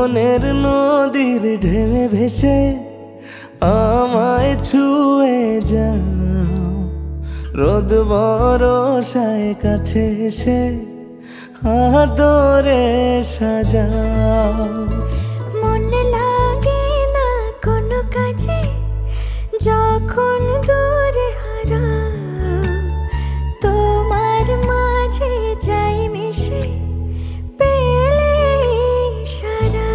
মনের নদীর ঢেউে ভেসে আমায় ছুঁয়ে যাও, রোদ বরষায় কাছে এসে আদরে সাজাও। মনে লাগে না কোনো কাজে যখন দূরে হারাও, তোমার মাঝে যাই মিশে পেলে সারাও।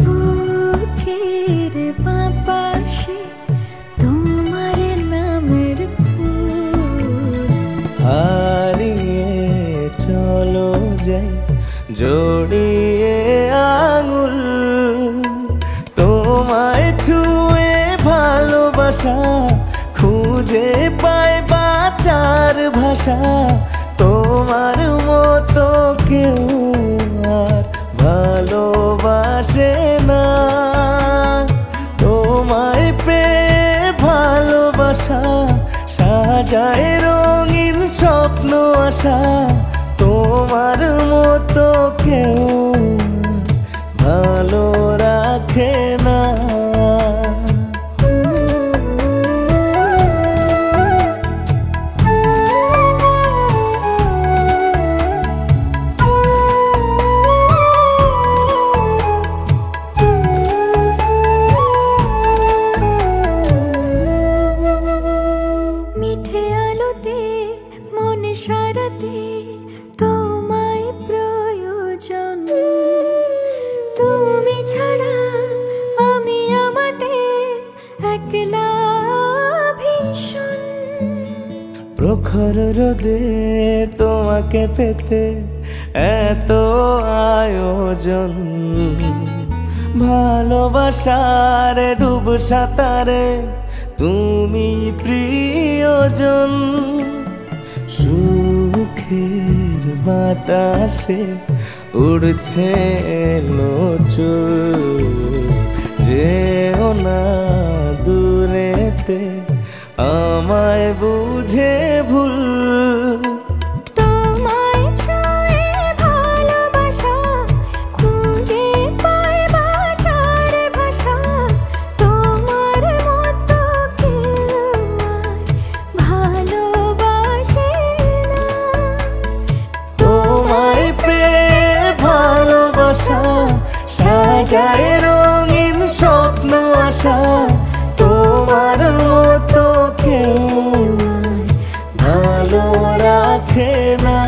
বুকের বাপাশে তোমার নামের ফুল, হারিয়ে চলো যাই জড়িয়ে আঙুল। তোমায় ছুঁয়ে ভালোবাসা খুঁজে পাই বাঁচার ভাষা, তোমার মতো কেউ আর ভালোবাসে না। তোমায় পেয়ে ভালোবাসা সাজায় রঙিন স্বপ্ন আশা, তোমার মতো কেউ ভালো রাখে না। মিঠে আলোতে মনে সারাতে তোমায় প্রয়োজন, তুমি ছাড়া আমি আমাতে একলা ভীষণ। প্রখর রোদে তোমাকে পেতে এত আয়োজন, ভালোবাসার ডুব সাঁতারে তুমি প্রিয়জন। সুখের বাতাসে উড়ছে চুল, যেও না দূরেতে আমায় বুঝে ভুল। তোমায় ছুঁয়ে ভালোবাসা খুঁজে পাই বাঁচার ভাষা, তোমার মতো কেউ আর ভালোবাসে না। তোমায় পেয়ে ভালোবাসা সাজায় রঙিন স্বপ্ন আশা, তোমার মতো কেউ ভালো রাখে না।